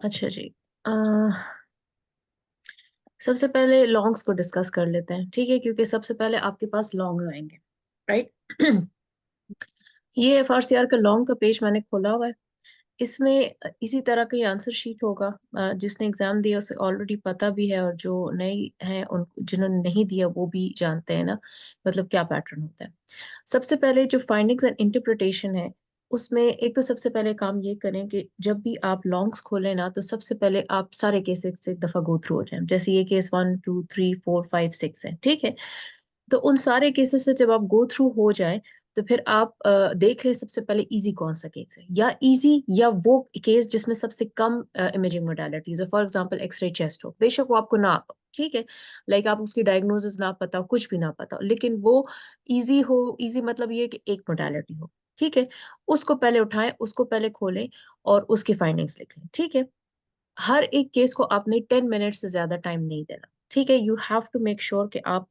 अच्छा जी। सबसे पहले लॉन्ग्स को डिस्कस कर लेते हैं, ठीक है, क्योंकि सबसे पहले आपके पास लॉन्ग आएंगे, राइट। ये फर्स्ट ईयर का लॉन्ग का पेज मैंने खोला हुआ है। इसमें इसी तरह का ही आंसर शीट होगा। जिसने एग्जाम दिया उसे ऑलरेडी पता भी है, और जो नए हैं उन जिन्होंने नहीं दिया वो भी जानते हैं ना, मतलब क्या पैटर्न होता है। सबसे पहले जो फाइंडिंग्स एंड इंटरप्रिटेशन है, उसमें एक तो सबसे पहले काम ये करें कि जब भी आप लॉन्ग्स खोलें ना, तो सबसे पहले आप सारे केसेस से एक दफा गो थ्रू हो जाएं। जैसे ये केस 1 2 3 4 5 6 है, ठीक है। तो उन सारे केसेस से जब आप गो थ्रू हो जाए, तो फिर आप देख ले सबसे पहले इजी कौन सा केस है, या इजी या वो केस जिसमें सबसे कम इमेजिंग मोडालिटीज है। फॉर एग्जांपल एक्सरे चेस्ट हो, बेशक वो आपको ना आता, ठीक है, लाइक आप उसकी डायग्नोसिस ना पता हो, कुछ भी ना पता हो, लेकिन वो इजी हो। इजी मतलब ये कि एक मोडालिटी हो, ठीक है। उसको पहले उठाएं, उसको पहले खोलें और उसकी फाइंडिंग्स लिखें, ठीक है। हर एक केस को आपने 10 मिनट से ज्यादा टाइम नहीं देना, ठीक है। You have to make sure कि आप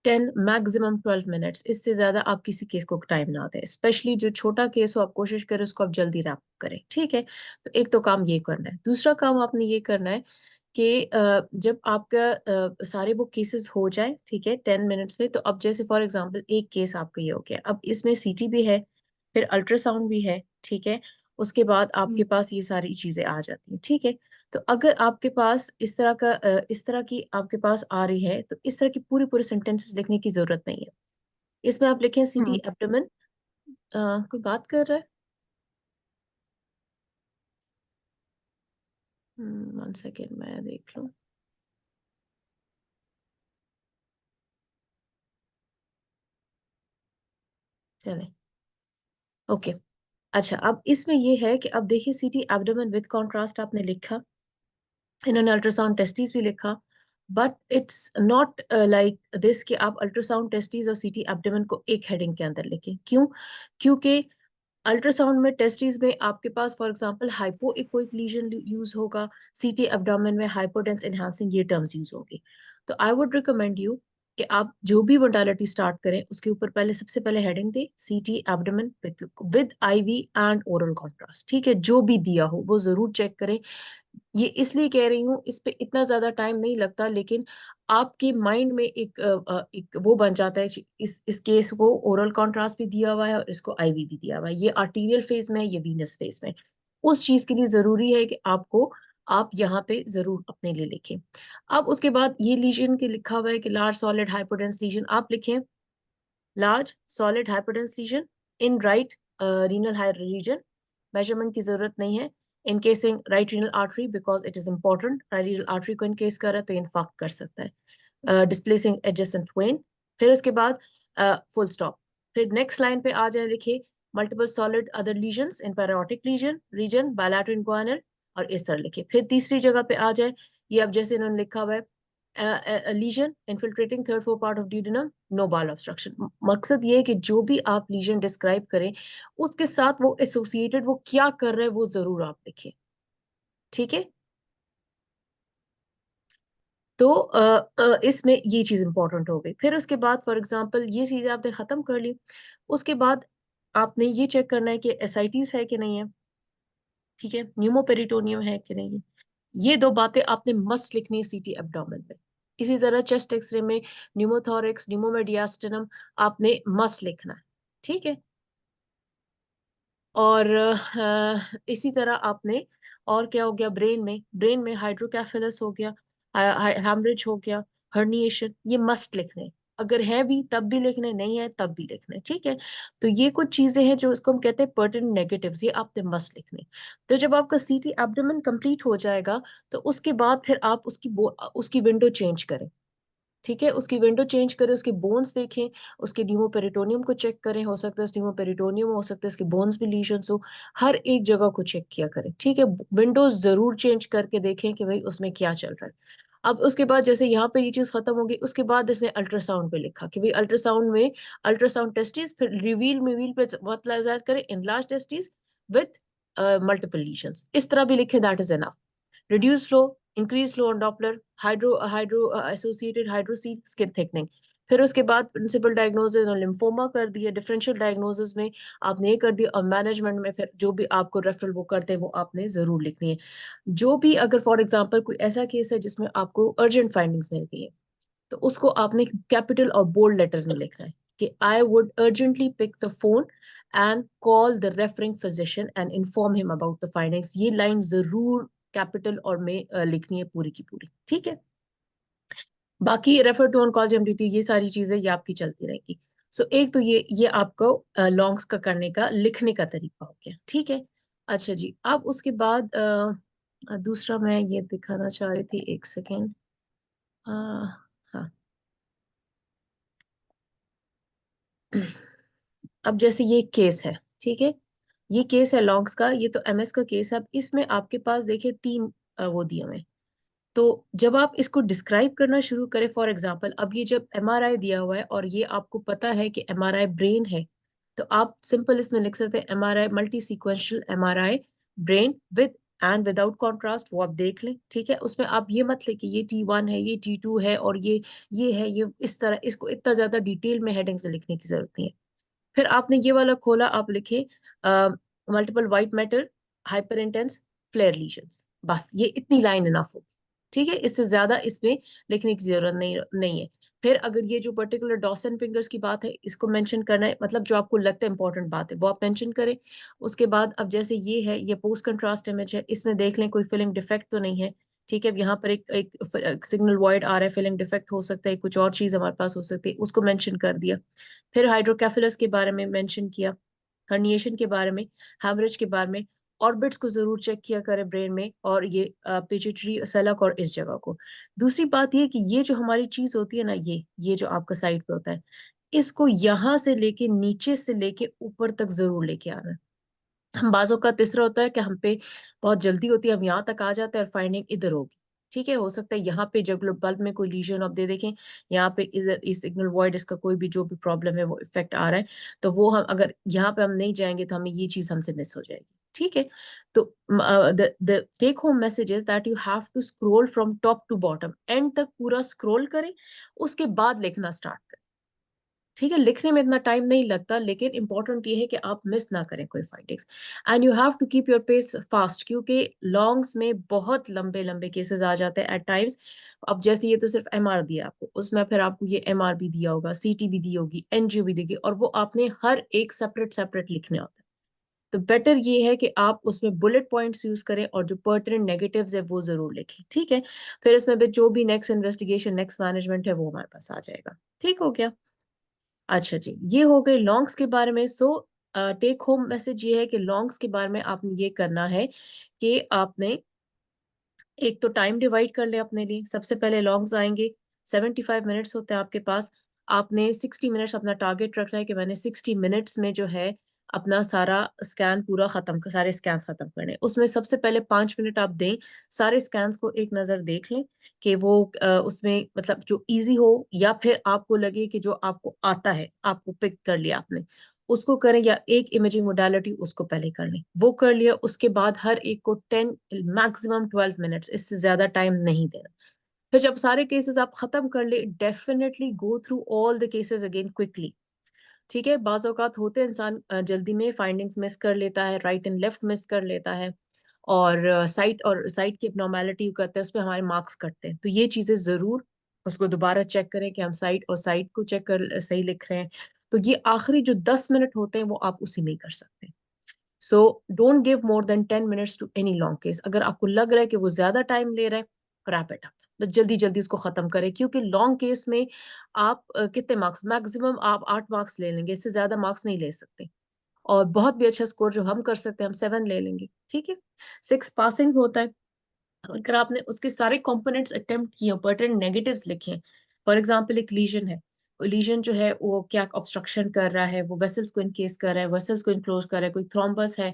10 मैक्सिमम 12 मिनट्स, इससे ज्यादा आप किसी केस को टाइम ना दें। स्पेशली जो छोटा केस हो, आप कोशिश करें उसको आप जल्दी रैप करें, ठीक है। तो एक तो काम ये करना है। दूसरा काम आपने ये करना है कि जब आपका सारे वो केसेस हो जाए, ठीक है, 10 मिनट्स में, तो अब जैसे फॉर एग्जांपल एक केस आपका ये हो गया, अब इसमें सीटी भी है, फिर अल्ट्रासाउंड भी है, ठीक है। उसके बाद आपके पास ये सारी चीजें आ जाती हैं, ठीक है। तो अगर आपके पास इस तरह का इस तरह की आपके पास आ रही है, तो इस तरह की पूरी पूरी सेंटेंसेस लिखने की जरूरत नहीं है। इसमें आप लिखें सीटी हम्म। एब्डोमेन। कोई बात कर रहा है? 1 सेकेंड, मैं देख लूं। चले, ओके। अच्छा, अब इसमें ये है कि अब देखिए, सीटी एब्डोमेन विद कॉन्ट्रास्ट आपने लिखा, इन्होंने अल्ट्रासाउंड टेस्टिस भी लिखा, but it's not like this कि आप अल्ट्रासाउंड टेस्टिस और सीटी एब्डोमेन को एक हेडिंग के अंदर लिखें। क्यों? क्योंकि अल्ट्रासाउंड में टेस्टिस में आपके पास for example hypo echoic lesion use होगा, सीटी एब्डोमेन में हाइपोटेंस एनहांसिंग, ये टर्म्स यूज होगी। तो आई वुड रिकमेंड यू कि आप जो भी मोडालिटी स्टार्ट करें, उसके ऊपर पहले सबसे पहले हेडिंग दे CT abdomen with IV and oral contrast, ठीक है। जो भी दिया हो वो जरूर चेक करें। ये इसलिए कह रही हूँ, इस पे इतना ज्यादा टाइम नहीं लगता, लेकिन आपके माइंड में एक वो बन जाता है। इस केस को ओरल कॉन्ट्रास्ट भी दिया हुआ है और इसको आईवी भी दिया हुआ है, ये आर्टीरियल फेज में है, ये वीनस फेज में है। उस चीज के लिए जरूरी है कि आपको, आप यहाँ पे जरूर अपने लिए लिखें। अब उसके बाद ये लीजन के लिखा हुआ है कि लार्ज सॉलिड हाइपोडेंस लीजन, आप लिखें large solid hypodense lesion in right renal region. Measurement की जरूरत नहीं है। Encasing right renal artery, because it is important. Right renal artery को इनकेस कर रहा है तो इन्फाक्ट कर सकता है। Displacing adjacent vein. फिर उसके बाद फुल स्टॉप। फिर नेक्स्ट लाइन पे आ जाए, लिखिए multiple solid other lesions in paraaortic lesion region bilateral inguinal, और इस तरह लिखिए। फिर तीसरी जगह पे आ जाए, ये अब जैसे इन्होंने लिखा हुआ है lesion infiltrating third four part of duodenum, no bowel obstruction. मकसद ये है कि जो भी आप लीजन डिस्क्राइब करें, उसके साथ वो एसोसिएटेड वो क्या कर रहे हैं वो जरूर आप लिखें, ठीक है। तो इसमें ये चीज इंपॉर्टेंट हो गई। फिर उसके बाद फॉर एग्जांपल ये चीजें आपने खत्म कर ली, उसके बाद आपने ये चेक करना है कि एसआईटीज है कि नहीं है, ठीक है, न्यूमोपेरिटोनियम है कि नहीं है। ये दो बातें आपने मस्ट लिखनी है सीटी एब्डोमेन में। इसी तरह चेस्ट एक्सरे में न्यूमोथोरिक्स न्यूमोमेडियास्टिनम आपने मस्ट लिखना है, ठीक है। और इसी तरह आपने, और क्या हो गया, ब्रेन में हाइड्रोकेफेलस हो गया, हैमरेज हो गया, हर्निएशन, ये मस्ट लिखने। अगर है भी तब भी लिखने, नहीं है तब भी लिखने, ठीक है। तो ये कुछ चीजें हैं जो इसको हम कहते हैं पर्टिनेंट नेगेटिव्स, ये आपने मस्ट लिखने। तो जब आपका सीटी एब्डोमेन कंप्लीट हो जाएगा, तो उसके बाद फिर आप उसकी विंडो चेंज करें, ठीक है। उसकी विंडो चेंज करें, उसके बोन्स देखें, उसके न्यूमोपेरिटोनियम को चेक करें। हो सकता है न्यूमोपेरिटोनियम, हो सकता है उसके बोन्स भी लीशंस हो। हर एक जगह को चेक किया करें, ठीक है। विंडोज जरूर चेंज करके देखें कि भाई उसमें क्या चल रहा है। अब उसके बाद जैसे यहाँ पे ये चीज खत्म होगी, उसके बाद इसने अल्ट्रासाउंड पे लिखा कि भाई अल्ट्रासाउंड में अल्ट्रासाउंड टेस्टिस, फिर रिवील मिवील पे बहुत करें इनलार्ज टेस्टिस विद मल्टीपल लीशंस, इस तरह भी लिखे, that is enough. reduce flow, increase flow on Doppler, hydro associated hydroseed skin thickening. फिर उसके बाद प्रिंसिपल डायग्नोसिस और लिम्फोमा कर दिया, डिफरेंशियल डायग्नोसिस में आपने ये कर दिया, और मैनेजमेंट में फिर जो भी आपको रेफरल वो करते हैं वो आपने जरूर लिखनी है। जो भी अगर फॉर एग्जांपल कोई ऐसा केस है जिसमें आपको अर्जेंट फाइंडिंग्स मिल गई है, तो उसको आपने कैपिटल और बोल्ड लेटर्स में लिखना है कि I would urgently pick the phone and call the referring physician and inform him about the findings. ये लाइन जरूर कैपिटल और में लिखनी है पूरी की पूरी, ठीक है। बाकी रेफर टू ऑनकोलॉजी एमडीटी ये सारी चीजें ये आपकी चलती रहेगी। सो एक तो ये आपको लॉन्ग्स का करने का लिखने का तरीका हो गया, ठीक है। अच्छा जी, अब उसके बाद दूसरा मैं ये दिखाना चाह रही थी, एक सेकेंड। हाँ, अब जैसे ये केस है, ठीक है, ये केस है लॉन्ग्स का, ये तो एमएस का केस है। अब इसमें आपके पास देखिए तीन वो दिए हुए हैं। तो जब आप इसको डिस्क्राइब करना शुरू करें, फॉर एग्जांपल अब ये जब एमआरआई दिया हुआ है और ये आपको पता है कि एमआरआई ब्रेन है, तो आप सिंपल इसमें लिख सकते हैं MRI, multi sequential MRI brain with and without contrast, वो आप देख लें, ठीक है। उसमें आप ये मत लें कि ये T1 है, ये T2 है, और ये है, ये इस तरह, इसको इतना ज्यादा डिटेल में हेडिंग्स में लिखने की जरूरत नहीं है। फिर आपने ये वाला खोला, आप लिखे multiple white matter hyperintense FLAIR lesions, बस ये इतनी लाइन इनफ होगी, ठीक है। इससे ज्यादा इसमें लिखने की जरूरत नहीं है। फिर अगर ये जो पर्टिकुलर डॉसन फिंगर्स की बात है, इसको मेंशन करना है, मतलब जो आपको लगता है इंपॉर्टेंट बात है वो आप मेंशन करें। उसके बाद अब जैसे ये है, ये पोस्ट कंट्रास्ट इमेज है, इसमें देख लें कोई फिलिंग डिफेक्ट तो नहीं है, ठीक है। यहाँ पर एक सिग्नल वॉइड आ रहा है, फिलिंग डिफेक्ट हो सकता है, कुछ और चीज हमारे पास हो सकती है, उसको मेंशन कर दिया। फिर हाइड्रोकेफेलस के बारे में मेंशन किया, हर्निएशन के बारे में, हैमरेज के बारे में, ऑर्बिट्स को जरूर चेक किया करें ब्रेन में, और ये पिट्यूटरी सैलक और इस जगह को। दूसरी बात ये कि ये जो हमारी चीज होती है ना, ये जो आपका साइड पे होता है, इसको यहाँ से लेके नीचे से लेके ऊपर तक जरूर लेके आना है। हम बाजों का तीसरा होता है कि हम पे बहुत जल्दी होती है, हम यहाँ तक आ जाते हैं और फाइंडिंग इधर होगी, ठीक है। हो सकता है यहाँ पे जब बल्ब में कोई लीजन आप दे देखें, यहाँ पे इधर इस सिग्नल वॉइड, इसका कोई भी जो भी प्रॉब्लम है वो इफेक्ट आ रहा है, तो वो हम अगर यहाँ पे हम नहीं जाएंगे तो हमें ये चीज हमसे मिस हो जाएगी, ठीक है। तो the take home message is that you have to scroll from top to bottom, and तक पूरा स्क्रॉल करें, उसके बाद लिखना स्टार्ट करें, ठीक है। लिखने में इतना टाइम नहीं लगता, लेकिन इंपॉर्टेंट ये है कि आप मिस ना करें कोई findings. And you have to keep your pace fast, क्योंकि लॉन्ग्स में बहुत लंबे लंबे केसेस आ जाते हैं एट टाइम्स। अब जैसे ये तो सिर्फ एमआर दिया आपको, उसमें फिर आपको ये एमआर भी दिया होगा, सीटी भी दी होगी, एनजीओ भी देगी, और वो आपने हर एक सेपरेट सेपरेट लिखने होता है। तो बेटर ये है कि आप उसमें बुलेट पॉइंट्स यूज करें, और जो पर्टिनेंट नेगेटिव्स है वो जरूर लिखें, ठीक है। फिर इसमें भी जो भी नेक्स्ट इन्वेस्टिगेशन, नेक्स्ट मैनेजमेंट है, वो हमारे पास आ जाएगा, ठीक हो गया। अच्छा जी, ये हो गए लॉन्ग्स के बारे में। सो टेक होम मैसेज ये है कि लॉन्ग्स के बारे में आपने ये करना है कि आपने एक तो टाइम डिवाइड कर ले अपने लिए। सबसे पहले लॉन्ग्स आएंगे, 75 मिनट्स होते हैं आपके पास। आपने 60 मिनट्स अपना टारगेट रखना है कि मैंने 60 मिनट्स में जो है अपना सारा स्कैन पूरा खत्म कर, सारे स्कैन खत्म करने। उसमें सबसे पहले 5 मिनट आप दें, सारे स्कैन को एक नजर देख लें कि वो उसमें मतलब जो इजी हो, या फिर आपको लगे कि जो आपको आता है, आपको पिक कर लिया आपने, उसको करें, या एक इमेजिंग मोडालिटी उसको पहले कर लें, वो कर लिया। उसके बाद हर एक को 10 मैक्सिमम 12 मिनट्स, इससे ज्यादा टाइम नहीं देना। फिर जब सारे केसेस आप खत्म कर ले, definitely go through all the cases again quickly, ठीक है। बाज औकात होते हैं इंसान जल्दी में फाइंडिंग्स मिस कर लेता है, राइट एंड लेफ्ट मिस कर लेता है, और साइट की एबनॉर्मेलिटी करते हैं, उस पर हमारे मार्क्स कटते हैं। तो ये चीजें जरूर उसको दोबारा चेक करें कि हम साइट और साइट को चेक कर सही लिख रहे हैं। तो ये आखिरी जो 10 मिनट होते हैं वो आप उसी में ही कर सकते हैं। So don't give more than 10 minutes to any long case. अगर आपको लग रहा है कि वो ज्यादा टाइम ले रहा है, रैप इट अप, बस जल्दी जल्दी उसको खत्म करें, क्योंकि लॉन्ग केस में आप कितने मार्क्स, मैक्सिमम आप 8 मार्क्स ले लेंगे, इससे ज्यादा मार्क्स नहीं ले सकते। और बहुत भी अच्छा स्कोर जो हम कर सकते हैं, हम 7 ले लेंगे, ठीक है। 6 पासिंग होता है। अगर आपने उसके सारे कंपोनेंट्स अटेम्प्ट किए, पर्टिनेंट नेगेटिव्स लिखे, फॉर एग्जांपल एक लीजन है, लीजन जो है वो क्या ऑब्स्ट्रक्शन कर रहा है, वो वेसल्स को इनकेस कर रहा है, वेसल्स को इनक्लोज कर रहा है, कोई थ्रोम्बस है,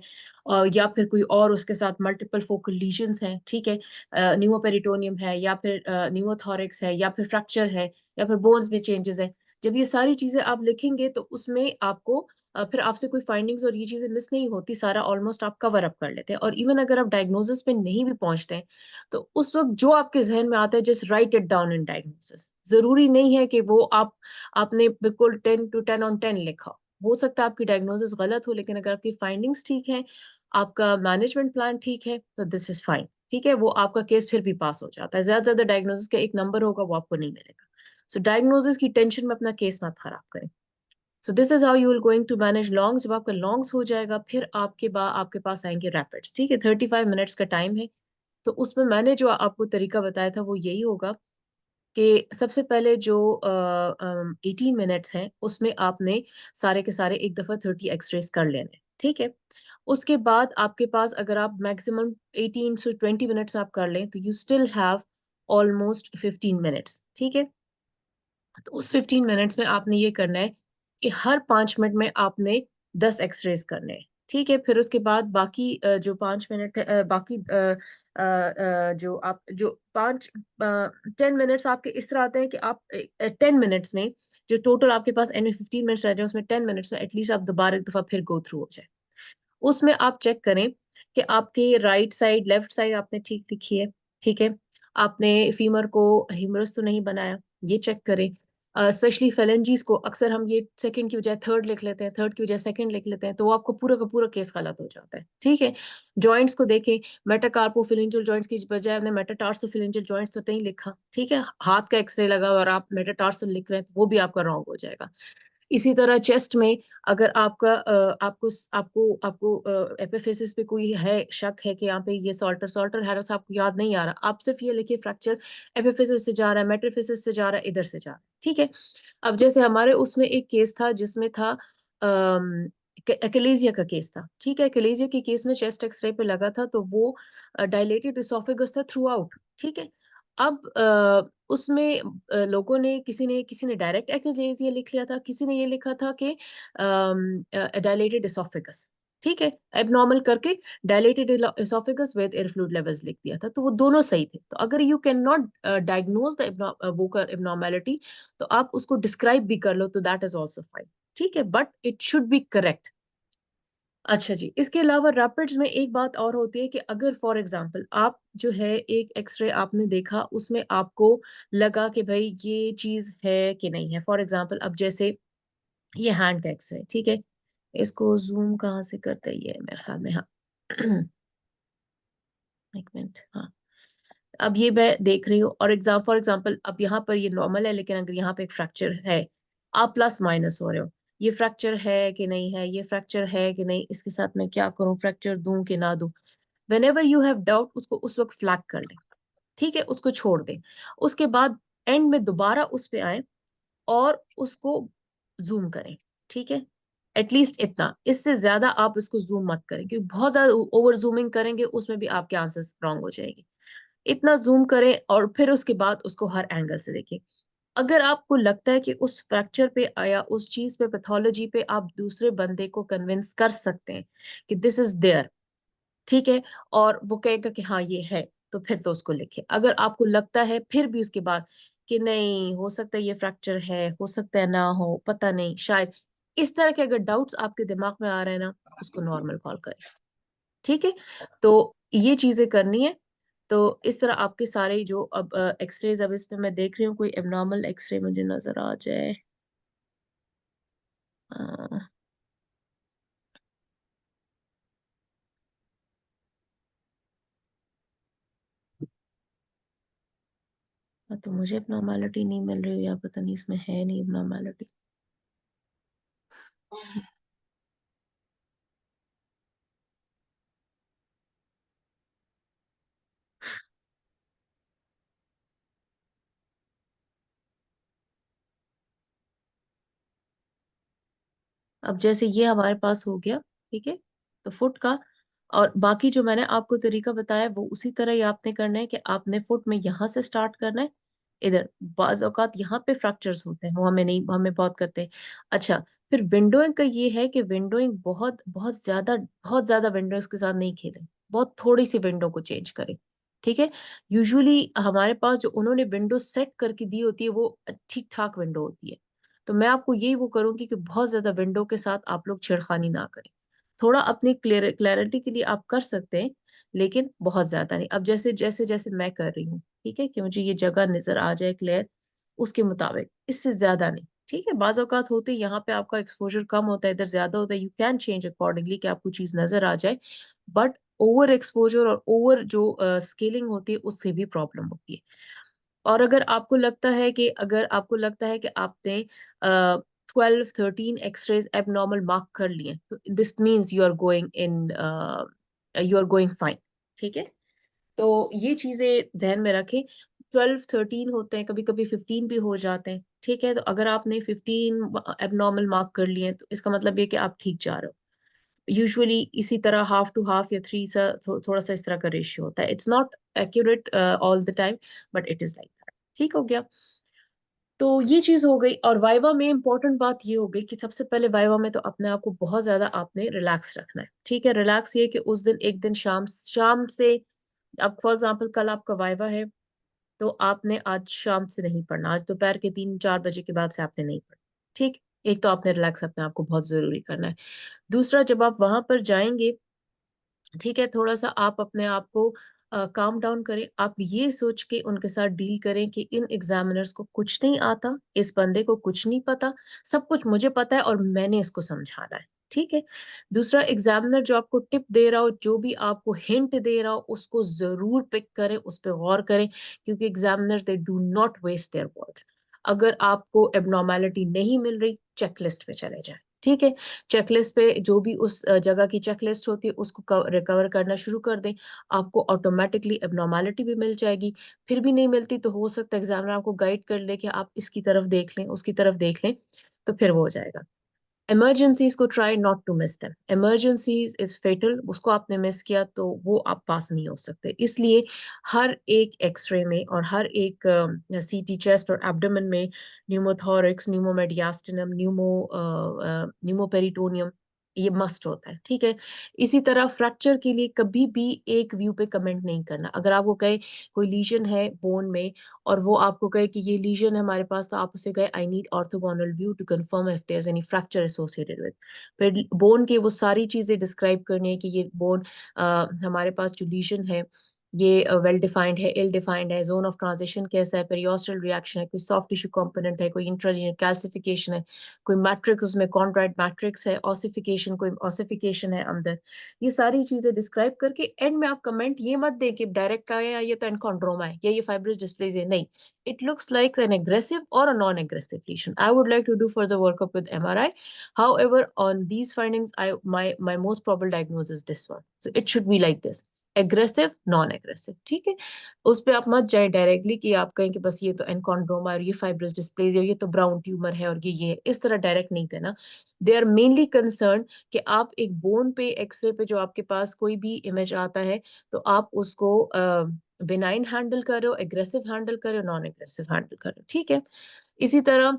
या फिर कोई और उसके साथ मल्टीपल फोकल लीजन्स हैं, ठीक है, न्यूमोपेरिटोनियम है, या फिर न्यूमोथोरिक्स है, या फिर फ्रैक्चर है, या फिर बोन्स में चेंजेस है। जब ये सारी चीजें आप लिखेंगे तो उसमें आपको फिर आपसे कोई फाइंडिंग्स और ये चीजें मिस नहीं होती, सारा ऑलमोस्ट आप कवर अप कर लेते हैं। और इवन अगर आप डायग्नोसिस पे नहीं भी पहुंचते हैं, तो उस वक्त जो आपके जहन में आता है just right it down in diagnosis. जरूरी नहीं है कि वो आपने बिल्कुल 10 to 10 on 10 लिखा। हो सकता है आपकी डायग्नोसिस गलत हो, लेकिन अगर आपकी फाइंडिंग्स ठीक है, आपका मैनेजमेंट प्लान ठीक है, तो दिस इज फाइन। ठीक है, वो आपका केस फिर भी पास हो जाता है। ज्यादा से ज्यादा डायग्नोसिस का एक नंबर होगा, वो आपको नहीं मिलेगा। सो डायग्नोसिस की टेंशन में अपना केस मत खराब करें। So this is how you will going to manage longs. जब आपका लॉन्ग्स हो जाएगा, फिर आपके बाद आपके पास आएंगे रैपिड्स। ठीक है, 35 मिनट्स का टाइम है। तो उसमें मैंने जो आपको तरीका बताया था वो यही होगा कि सबसे पहले जो 18 मिनट्स हैं, उसमें आपने सारे के सारे एक दफा 30 एक्सरेज कर लेने। ठीक है, उसके बाद आपके पास अगर आप मैक्सिमम 18 से 20 मिनट्स आप कर लें, तो you still have almost 15 minutes. ठीक है, तो उस 15 मिनट्स में आपने ये करना है कि हर 5 मिनट में आपने 10 एक्सरेज करने हैं। ठीक है, फिर उसके बाद बाकी जो 5 मिनट है, बाकी जो आप जो 10 मिनट्स आपके इस तरह आते हैं कि आप 10 मिनट्स में, जो टोटल आपके पास एंड में 15 मिनट्स रहते हैं, उसमें 10 मिनट्स में एटलीस्ट आप दोबारा एक दफा फिर गो थ्रू हो जाए। उसमें आप चेक करें कि आपके राइट साइड लेफ्ट साइड आपने ठीक लिखी है। ठीक है, आपने फीमर को ह्यूमरस तो नहीं बनाया, ये चेक करें। स्पेशली फेलेंजीज को अक्सर हम ये सेकंड की बजाय थर्ड लिख लेते हैं, थर्ड की बजाय सेकंड लिख लेते हैं, तो वो आपको पूरा का पूरा केस गलत हो जाता है। ठीक है, जॉइंट्स को देखें, मेटाकार्पोफिलेंजियल जॉइंट्स की बजाय हमने मेटाटार्सोफिलेंजियल जॉइंट्स तो नहीं लिखा। ठीक है, हाथ का एक्सरे लगा और आप मेटाटार्सल लिख रहे हैं, तो वो भी आपका रॉन्ग हो जाएगा। इसी तरह चेस्ट में अगर आपका आपको आपको आपको एपिफिसिस पे कोई है, शक है कि यहाँ पे ये सॉल्टर सॉल्टर हैरस आपको याद नहीं आ रहा, आप सिर्फ ये लिखिए फ्रैक्चर एपिफिसिस से जा रहा है, मेटाफिसिस से जा रहा है, इधर से जा रहा है। ठीक है, अब जैसे हमारे उसमें एक केस था जिसमें था एक्लेजिया का केस था। ठीक है, एक्लेजिया के केस में चेस्ट एक्सरे पे लगा था, तो वो डायलेटेड इसोफेगस था थ्रू आउट। ठीक है, अब उसमें लोगों ने किसी ने डायरेक्ट एक्लेजिया लिख लिया था, किसी ने ये लिखा था कि डायलेटेड इसोफेगस। ठीक है, एबनॉर्मल करके dilated oesophagus with air fluid levels लिख दिया था, तो वो दोनों सही थे। तो अगर you can not diagnose the वो एबनॉर्मेलिटी, तो आप उसको डिस्क्राइब भी कर लो, तो दैट इज ऑल्सो फाइन। ठीक है, but it should be correct. अच्छा जी, इसके अलावा रैपिड्स में एक बात और होती है कि अगर फॉर एग्जांपल आप जो है एक एक्सरे आपने देखा, उसमें आपको लगा कि भाई ये चीज है कि नहीं है। फॉर एग्जांपल अब जैसे ये हैंड का एक्सरे, ठीक है, इसको जूम कहाँ से करते हैं, ये मेरे ख्याल में, हाँ। एक मिनट, हाँ। अब ये मैं देख रही हूँ, और फॉर एग्जांपल अब यहाँ पर ये नॉर्मल है, लेकिन अगर यहाँ पे एक फ्रैक्चर है, आप प्लस माइनस हो रहे हो, ये फ्रैक्चर है कि नहीं है, ये फ्रैक्चर है कि नहीं, इसके साथ मैं क्या करूं, फ्रैक्चर दूं कि ना दूं। When ever you have doubt, उसको उस वक्त फ्लैग कर लें। ठीक है, उसको छोड़ दें। उसके बाद एंड में दोबारा उस पे आए और उसको जूम करें। ठीक है, एटलीस्ट इतना, इससे ज्यादा आप इसको जूम मत करें, क्योंकि बहुत ज्यादा ओवर जूमिंग करेंगे उसमें भी आपके आंसर्स रॉन्ग हो जाएंगे। इतना जूम करें और फिर उसके बाद उसको हर एंगल से देखें। अगर आपको लगता है कि उस फ्रैक्चर पे या उस चीज पे, पैथोलॉजी पे, आप दूसरे बंदे को कन्विंस कर सकते हैं कि दिस इज देयर, ठीक है, और वो कहेगा कि हाँ ये है, तो फिर तो उसको लिखे। अगर आपको लगता है फिर भी उसके बाद कि नहीं, हो सकता है ये फ्रैक्चर है, हो सकता है ना हो, पता नहीं, शायद, इस तरह के अगर डाउट्स आपके दिमाग में आ रहे हैं ना, उसको नॉर्मल कॉल करें। ठीक है, तो ये चीजें करनी है। तो इस तरह आपके सारे जो अब एक्सरेज, अब इसमें मैं देख रही हूँ कोई एबनॉर्मल एक्सरे मुझे नजर आ जाए। अ, तो मुझे एबनॉर्मेलिटी नहीं मिल रही, या पता नहीं इसमें है नहीं एबनॉर्मेलिटी। अब जैसे ये हमारे पास हो गया, ठीक है, तो फुट का। और बाकी जो मैंने आपको तरीका बताया वो उसी तरह ही आपने करना है कि आपने फुट में यहाँ से स्टार्ट करना है, इधर। बाज औकात यहाँ पे फ्रैक्चर्स होते हैं, वो हमें नहीं, हमें बहुत करते हैं। अच्छा, फिर विंडोइंग का ये है कि विंडोइंग बहुत ज्यादा विंडोज के साथ नहीं खेलें, बहुत थोड़ी सी विंडो को चेंज करें। ठीक है, यूजुअली हमारे पास जो उन्होंने विंडो सेट करके दी होती है वो ठीक ठाक विंडो होती है, तो मैं आपको यही वो करूंगी कि बहुत ज्यादा विंडो के साथ आप लोग छेड़खानी ना करें। थोड़ा अपनी क्लैरिटी के लिए आप कर सकते हैं, लेकिन बहुत ज्यादा नहीं। अब जैसे जैसे जैसे मैं कर रही हूँ, ठीक है, कि मुझे ये जगह नजर आ जाए क्लियर, उसके मुताबिक, इससे ज्यादा नहीं। ठीक है, बाज औकात होते हैं यहाँ पे आपका एक्सपोजर कम होता है, इधर ज्यादा होता है, यू कैन चेंज अकॉर्डिंगली कि आपको चीज नजर आ जाए। बट ओवर एक्सपोजर और ओवर जो स्केलिंग होती है उससे भी प्रॉब्लम होती है। और अगर आपको लगता है कि आपने 12-13 एक्सरेज एबनॉर्मल मार्क कर लिए, तो this means you are going fine. ठीक है, तो ये चीजें ध्यान में रखें। 12-13 होते हैं, कभी कभी 15 भी हो जाते हैं। ठीक है, तो अगर आपने 15 एबनॉर्मल मार्क कर लिए हैं, तो इसका मतलब ये कि आप ठीक जा रहे हो। यूजुअली इसी तरह हाफ टू हाफ या थ्री सा थोड़ा सा इस तरह का रेशियो होता है। It's not accurate all the time, but it is like that. ठीक हो गया। तो ये चीज हो गई। और वाइवा में इंपॉर्टेंट बात ये हो गई कि सबसे पहले वाइवा में तो अपने आप को बहुत ज्यादा आपने रिलैक्स रखना है। ठीक है, रिलैक्स ये कि उस दिन एक दिन शाम शाम से, अब फॉर एग्जाम्पल कल आपका वाइवा है, तो आपने आज शाम से नहीं पढ़ना, आज दोपहर के 3-4 बजे के बाद से आपने नहीं पढ़ना। ठीक, एक तो आपने रिलैक्स अपने आप को बहुत जरूरी करना है। दूसरा, जब आप वहां पर जाएंगे, ठीक है, थोड़ा सा आप अपने आप को काम डाउन करें। आप ये सोच के उनके साथ डील करें कि इन एग्जामिनर्स को कुछ नहीं आता, इस बंदे को कुछ नहीं पता, सब कुछ मुझे पता है और मैंने इसको समझाना है। ठीक है। दूसरा, एग्जामिनर जो आपको टिप दे रहा हो, जो भी आपको हिंट दे रहा हो, उसको जरूर पिक करें, उस पर गौर करें, क्योंकि examiner they do not waste their words. अगर आपको एबनॉर्मेलिटी नहीं मिल रही, चेकलिस्ट पे चले जाएं। ठीक है, चेकलिस्ट पे जो भी उस जगह की चेकलिस्ट होती है उसको रिकवर करना शुरू कर दें, आपको ऑटोमेटिकली एबनॉर्मेलिटी भी मिल जाएगी। फिर भी नहीं मिलती तो हो सकता है एग्जामिनर आपको गाइड कर ले कि आप इसकी तरफ देख लें, उसकी तरफ देख लें, तो फिर वो हो जाएगा। इमरजेंसीज को try not to miss them. Emergencies is fatal, उसको आपने मिस किया तो वो आप पास नहीं हो सकते। इसलिए हर एक एक्सरे में और हर एक सीटी चेस्ट और एब्डोमेन में न्यूमोथोरिक्स, न्यूमोमेडियास्टिनम, न्यूमोपेरिटोनियम, ये मस्ट होता है। ठीक है। इसी तरह फ्रैक्चर के लिए कभी भी एक व्यू पे कमेंट नहीं करना। अगर आपको कहे कोई लीजन है बोन में, और वो आपको कहे कि ये लीजन है हमारे पास, तो आप उसे कहे I need orthogonal view to confirm if there is any fracture associated with. फिर बोन के वो सारी चीजें डिस्क्राइब करनी है कि ये बोन हमारे पास जो लीजन है, ये वेल डिफाइंड है, इल डिफाइंड है, जोन ऑफ ट्रांजिशन कैसा है, पेरियोस्टल रिएक्शन है, कोई सॉफ्ट टिश्यू कंपोनेंट है, कोई इंट्रालीनियर कैल्सिफिकेशन है, कोई मैट्रिक्स उसमें कॉन्ट्राइट मैट्रिक्स है, ऑसिफिकेशन, कोई ऑसिफिकेशन है अंदर। ये सारी चीजें डिस्क्राइब करके एंड में आप कमेंट ये मत दें कि डायरेक्ट का है या ये तो एनकॉन्ड्रोमा है या ये फाइब्रस डिस्प्लेसिया है। नहीं, it looks like an aggressive or a non-aggressive lesion. I would like to do further workup with MRI. However, on these findings, my most probable diagnosis is this one. So it should be like this: aggressive, non-aggressive. ठीक है। उस पे आप मत जाए directly कि आप कहें कि बस ये तो एनकॉन्ड्रोमा और ये फाइब्रस डिस्प्लेसिया, ये तो ब्राउन ट्यूमर है और ये है। इस तरह डायरेक्ट नहीं करना। दे आर मेनली कंसर्न कि आप एक बोन पे एक्सरे पे जो आपके पास कोई भी इमेज आता है, तो आप उसको बिनाइन हैंडल कर रहे हो, एग्रेसिव हैंडल कर रहे हो, नॉन एग्रेसिव हैंडल कर रहे हो। ठीक है। इसी तरह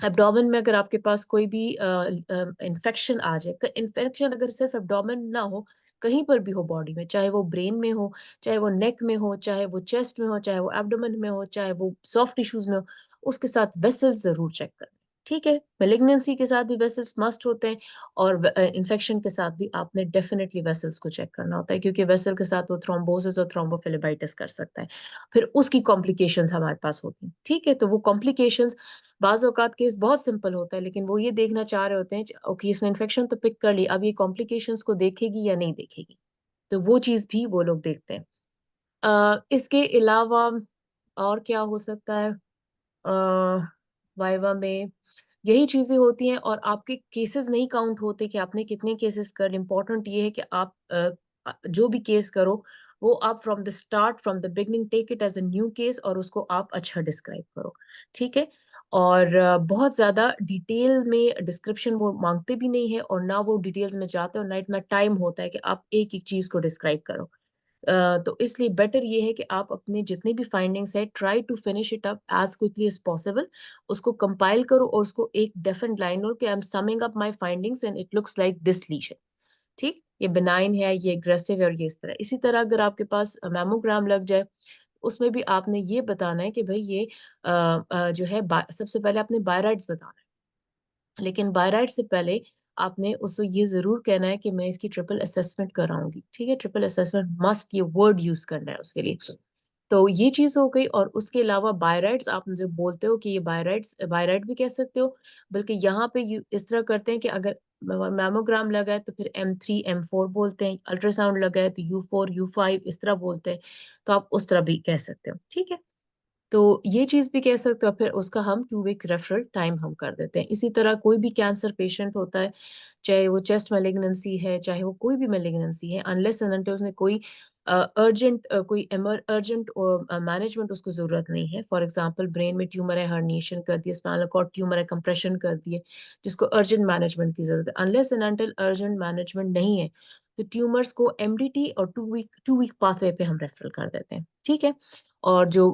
एब्डोमेन में अगर आपके पास कोई भी इंफेक्शन आ जाए, इन्फेक्शन अगर सिर्फ एब्डोमेन ना हो, कहीं पर भी हो बॉडी में, चाहे वो ब्रेन में हो, चाहे वो नेक में हो, चाहे वो चेस्ट में हो, चाहे वो एब्डोमेन में हो, चाहे वो सॉफ्ट टिश्यूज में हो, उसके साथ वेसल्स जरूर चेक करना। ठीक है, मेलिग्नेंसी के साथ भी वेसल्स मस्ट होते हैं, और इन्फेक्शन के साथ भी आपने डेफिनेटली वेसल्स को चेक करना होता है, क्योंकि वेसल के साथ वो थ्रोम्बोसिस और थ्रोम्बोफिलेबाइटिस कर सकता है। फिर उसकी कॉम्प्लिकेशंस हमारे पास होती हैं। ठीक है, तो वो कॉम्प्लिकेशंस, बाज औकात केस बहुत सिंपल होता है, लेकिन वो ये देखना चाह रहे होते हैं ओके इसने इन्फेक्शन तो पिक कर ली, अब ये कॉम्प्लिकेशंस को देखेगी या नहीं देखेगी, तो वो चीज भी वो लोग देखते हैं। इसके अलावा और क्या हो सकता है वाइवा में, यही चीजें होती हैं। और आपके केसेस नहीं काउंट होते कि आपने कितने केसेस कर। इम्पोर्टेंट ये है कि आप जो भी केस करो, वो आप from the start, from the beginning, take it as a new case और उसको आप अच्छा डिस्क्राइब करो। ठीक है। और बहुत ज्यादा डिटेल में डिस्क्रिप्शन वो मांगते भी नहीं है, और ना वो डिटेल्स में जाते हो, ना इतना टाइम होता है कि आप एक एक चीज को डिस्क्राइब करो। तो इसलिए बेटर ये है कि आप अपने जितने भी फाइंडिंग्स है, try to finish it up as quickly as possible. उसको कंपाइल करो और उसको एक डेफिनेट लाइन हो कि I am summing up my findings and it looks like this lesion. ठीक, ये बिनाइन है, ये एग्रेसिव है, और ये इस तरह। इसी तरह अगर आपके पास मैमोग्राम लग जाए, उसमें भी आपने ये बताना है कि भाई ये जो है सबसे पहले आपने बायराइड्स बताना है। लेकिन बाय राइट से पहले आपने उसको ये जरूर कहना है कि मैं इसकी ट्रिपल असेसमेंट कराऊंगी, ठीक है। ट्रिपल असेसमेंट मस्ट, ये वर्ड यूज करना है उसके लिए। तो ये चीज हो गई। और उसके अलावा बाय राइट्स आप मुझे बोलते हो कि ये बाय राइट्स, बाय राइट भी कह सकते हो, बल्कि यहाँ पे इस तरह करते हैं कि अगर मैमोग्राम लगा है तो फिर M3 M4 बोलते हैं, अल्ट्रासाउंड लगा है तो U4 U5 इस तरह बोलते हैं। तो आप उस तरह भी कह सकते हो, ठीक है। तो ये चीज भी कह सकते हो। फिर उसका हम 2 वीक रेफरल टाइम हम कर देते हैं। इसी तरह कोई भी कैंसर पेशेंट होता है, चाहे वो चेस्ट मैलिग्नेंसी है, चाहे वो कोई भी मैलिग्नेंसी है, अनलेस एंड अनटिल उसने कोई अर्जेंट कोई अर्जेंट मैनेजमेंट उसको जरूरत नहीं है। फॉर एग्जांपल ब्रेन में ट्यूमर है, हर्निएशन कर दिया, स्पाइनल कॉर्ड ट्यूमर है, कंप्रेशन कर दिए, जिसको अर्जेंट मैनेजमेंट की जरूरत है, unless and until urgent management नहीं है, तो ट्यूमर्स को MDT और 2 वीक पाथवे पे हम रेफरल कर देते हैं, ठीक है। और जो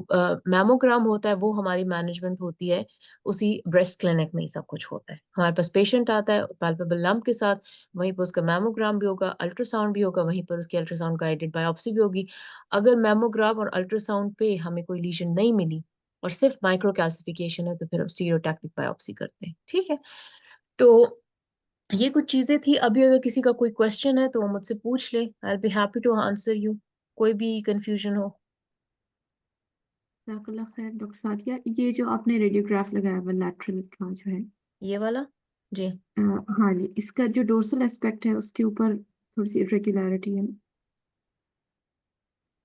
मैमोग्राम होता है वो हमारी मैनेजमेंट होती है उसी ब्रेस्ट क्लिनिक में ही सब कुछ होता है। हमारे पास पेशेंट आता है पैल्पेबल लंप के साथ, वहीं पर उसका मैमोग्राम भी होगा, अल्ट्रासाउंड भी होगा, वहीं पर उसकी अल्ट्रासाउंड गाइडेड बायोप्सी भी होगी। अगर मैमोग्राम और अल्ट्रासाउंड पे हमें कोई लीजन नहीं मिली और सिर्फ माइक्रो कैल्सिफिकेशन है तो फिर हम स्टीरियोटैक्टिक बायोप्सी करते हैं, ठीक है। तो ये कुछ चीजें थी। अभी अगर किसी का कोई क्वेश्चन है तो वो मुझसे पूछ ले, I be happy to answer you, कोई भी कंफ्यूजन हो। जज़ाकल्लाह खैर डॉक्टर सादिया, ये जो आपने रेडियोग्राफ लगाया हुआ लैटरल का जो है, ये वाला जी, अ, हाँ जी, इसका जो डोर्सल एस्पेक्ट है उसके ऊपर थोड़ी सी इरेगुलरिटी है।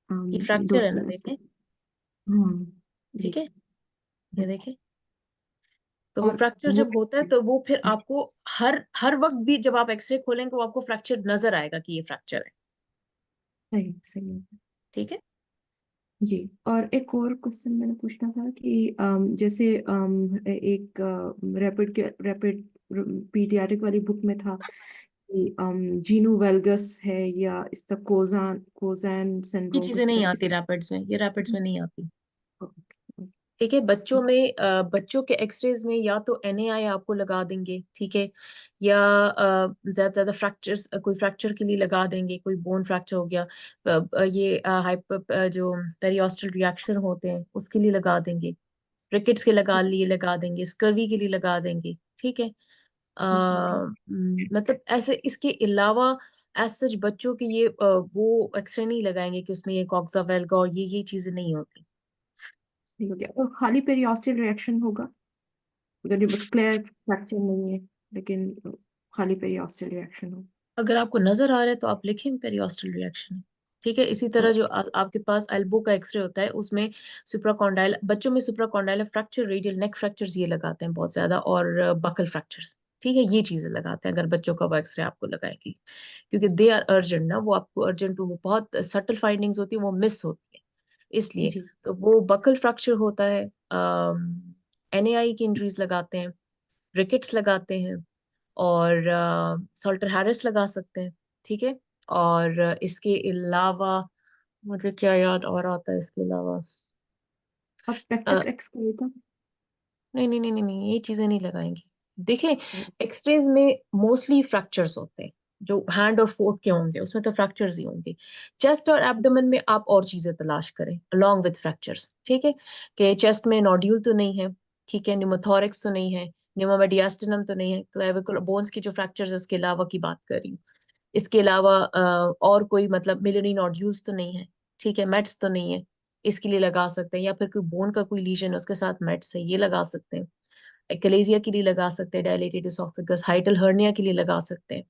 ये फ्रैक्चर है ना, डोर्सल देखें, एस्पेक्ट। हाँ जी। ठीक है, ये देखें। तो वो और फ्रैक्चर वो जब होता है तो वो फिर आपको हर हर वक्त भी जब आप एक्सरे खोलेंगे वो आपको फ्रैक्चर नजर आएगा कि ये फ्रैक्चर है, सही सही है। ठीक है। जी। और एक और क्वेश्चन मैंने पूछना था कि जैसे एक रैपिड पीडियाट्रिक वाली बुक में था कि जीनू वेल्गस है या इसका कोजैन ये सिंड्रोम, चीजें इस नहीं तरह आती रैपिड्स में, ये रैपिड्स में नहीं आती, ओके। ठीक है। बच्चों में बच्चों के एक्सरेज में या तो NAI आपको लगा देंगे, ठीक है, या ज्यादा ज्यादा फ्रैक्चर्स, कोई फ्रैक्चर के लिए लगा देंगे, कोई बोन फ्रैक्चर हो गया, ये हाइपर जो पेरियोस्टल रिएक्शन होते हैं उसके लिए लगा देंगे, रिकेट्स के लगा देंगे, स्कर्वी के लिए लगा देंगे, ठीक है। मतलब ऐसे इसके अलावा एज सच बच्चों के ये वो एक्सरे नहीं लगाएंगे कि उसमें ये कॉक्सा वेल्गा और ये चीजें नहीं होती। सही हो गया। और खाली पेरियोस्टल रिएक्शन होगा अगर ये बस क्लियर फ्रैक्चर नहीं है, लेकिन खाली पेरियोस्टल रिएक्शन हो अगर आपको नजर आ रहा है तो आप लिखें पेरियोस्टल रिएक्शन, ठीक है। इसी तरह तो। जो आपके पास एल्बो का एक्सरे होता है उसमें सुप्राकॉन्डाइल, बच्चों में सुप्राकॉन्डाइल फ्रैक्चर, रेडियल नेक फ्रैक्चर्स ये लगाते हैं बहुत ज्यादा, और बकल फ्रैक्चर्स, ठीक है, ये चीजें लगाते हैं अगर बच्चों का वो एक्सरे आपको लगाएगी, क्योंकि दे आर अर्जेंट ना, वो आपको अर्जेंट, वो बहुत सटल फाइंडिंग्स होती है, वो मिस होती है इसलिए। जी। तो वो बकल फ्रैक्चर होता है, NAI की इंजरीज लगाते हैं, रिकेट्स लगाते हैं, और सॉल्टर हैरिस लगा सकते हैं, ठीक है। और इसके अलावा मुझे क्या याद और आता है इसके अलावा, अब अ, प्रैक्टिस एक्सकलेटर। नहीं नहीं नहीं नहीं नहीं, ये चीजें नहीं लगाएंगी। देखें, एक्सरेज में मोस्टली फ्रैक्चर्स होते हैं, जो हैंड और फोट के होंगे उसमें तो फ्रैक्चर्स ही होंगे। चेस्ट और एब्डोमेन में आप और चीजें तलाश करें अलोंग विद फ्रैक्चर्स, ठीक है, कि चेस्ट में नोड्यूल तो नहीं है, ठीक है, न्यूमोथोरिक्स तो नहीं है, न्यूमोमेडियास्टिनम तो नहीं है, क्लेविकुलर बोन्स की जो फ्रैक्चर्स है उसके अलावा की बात कर रही हूँ। इसके अलावा और कोई मतलब मिलियरी नोड्यूल्स तो नहीं है, ठीक है, मेट्स तो नहीं है, इसके लिए लगा सकते हैं। या फिर कोई बोन का कोई लीजन है उसके साथ मेट्स है, ये लगा सकते हैं। कलेजिया के लिए लगा सकते हैं, डायलेटेड एसोफेगस, हाइटल हर्निया के लिए लगा सकते हैं।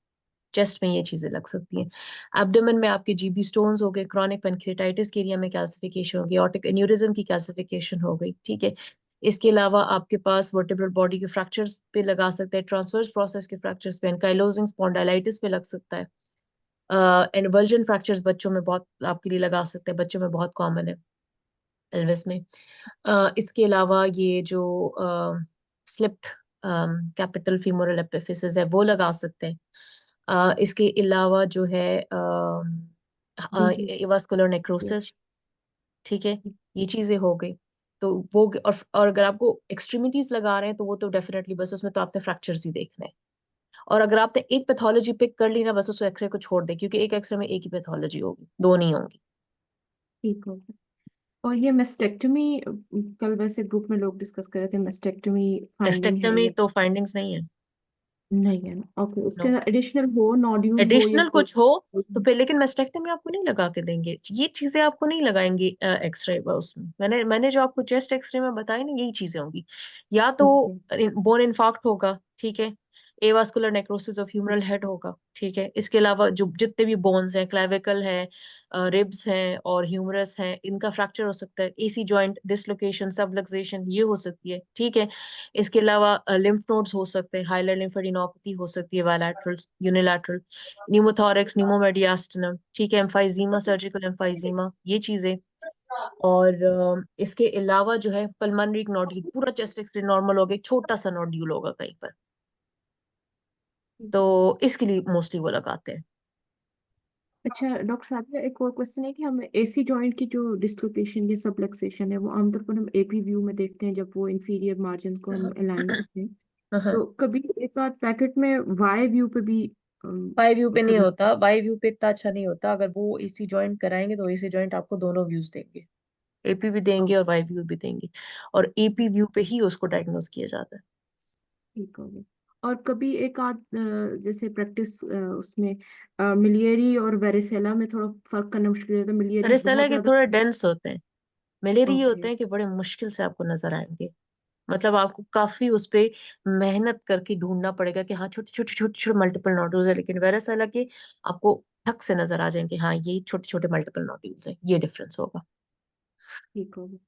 चेस्ट में ये चीजें लग सकती हैं। एब्डोमेन में आपके GB स्टोन्स हो गए, क्रॉनिक पेनक्रेटाइटिस के एरिया में कैल्सिफिकेशन हो गई, ऑर्टिक एन्यूरिज्म की कैल्सिफिकेशन हो गई, ठीक है। इसके अलावा आपके पास वर्टेब्रल बॉडी के फ्रैक्चर्स पे लगा सकते हैं, ट्रांसवर्स प्रोसेस के फ्रैक्चर्स पे, एनकाइलोजिंग स्पॉन्डाइलाइटिस पे लग सकता है। एनवर्जन फ्रैक्चर्स बच्चों में बहुत आपके लिए लगा सकते हैं, बच्चों में बहुत कॉमन है पेल्विस में। इसके अलावा ये जो स्लिप्ड कैपिटल फीमोरल एपिफिसिस है वो लगा सकते हैं। इसके अलावा जो है बीजी। वास्कुलर नेक्रोसिस, ठीक है, ये चीजें हो गई। तो वो और अगर आपको एक्सट्रीमिटीज लगा रहे हैं तो वो तो डेफिनेटली बस उसमें तो आपने फ्रैक्चर्स ही देखने हैं। और अगर आपने एक पैथोलॉजी पिक कर ली ना, बस उस एक्सरे को छोड़ दे, क्योंकि एक एक्सरे में एक ही पैथोलॉजी होगी, दो नहीं होंगी। ठीक हो गया। और ये मेस्टेक्टमी, कल वैसे ग्रुप में लोग डिस्कस कर रहे थे, मेस्टेक्टमी फाइंडिंग है टेस्टेक्टमी या तो फाइंडिंग्स नहीं है। नहीं है ना, ओके, उसके नो। एडिशनल हो, नॉड्यूल हो या एडिशनल कोई। कुछ हो तो फिर, लेकिन मेस्टेक्टमी आपको नहीं लगा के देंगे, ये चीजें आपको नहीं लगाएंगे एक्सरे उसमें। मैंने जो आपको चेस्ट एक्सरे में बताई ना, यही चीजें होंगी। या तो ओके। बोन इनफाक्ट होगा, ठीक है, avascular necrosis of humeral head होगा, ठीक है। इसके अलावा जो जितने भी बोन्स हैं, क्लेविकल है, रिब्स हैं और ह्यूमरस हैं, इनका फ्रैक्चर हो सकता है। एसी जॉइंट डिसलोकेशन, सबलक्सेशन, ये हो सकती है, ठीक है। इसके अलावा लिम्फ नोड्स हो सकते हैं, हाइलर लिम्फेडिनोपैथी हो सकती है, बायलैटरल, यूनिलैटरल, न्यूमोथोरैक्स, न्यूमोमेडियास्टिनम, ठीक है, एम्फाइजीमा, सर्जिकल एम्फाइजीमा, ये चीजें। और इसके अलावा जो है पल्मोनरी नोड्यूल, पूरा चेस्ट एक्सरे नॉर्मल होगा, एक छोटा सा नोड्यूल होगा कहीं पर, तो इसके लिए मोस्टली वो लगाते हैं। अच्छा डॉक्टर साहब, एक और क्वेश्चन है कि हम एसी जॉइंट की जो डिस्लोकेशन या सबलक्सेशन है, वो आमतौर पर हम एपी व्यू में देखते हैं, जब वो इंफीरियर मार्जिन को हम अलाइन करते हैं। हाँ, तो कभी एक आध पैकेट में वाई व्यू पे भी वाई व्यू पे नहीं कभी। होता, वाई व्यू पे इतना अच्छा नहीं होता। अगर वो एसी जॉइंट कराएंगे तो एसी जॉइंट आपको दोनों व्यूज देंगे, एपी भी देंगे और वाई व्यू भी देंगे, और एपी व्यू पे ही उसको डायग्नोज किया जाता है। ठीक हो गया। और कभी एक आध जैसे प्रैक्टिस उसमें मिलियरी और वेरिसेला में थोड़ा फर्क करना मुश्किल होता है, मिलियरी रेस्टेला बहुत के ज्यादा। थोड़े डेंस होते हैं, मलेरिया ये ओके। होते हैं कि बड़े मुश्किल से आपको नजर आएंगे। मतलब आपको काफी उस पे मेहनत करके ढूंढना पड़ेगा कि हाँ छोटे छोटे छोटे छोटे मल्टीपल नोड्यूल्स है, लेकिन वेरेसाला के आपको ठक से नजर आ जाएंगे, हाँ ये छोटे छोटे मल्टीपल नोड्यूल्स है, ये डिफरेंस होगा। ठीक हो गया।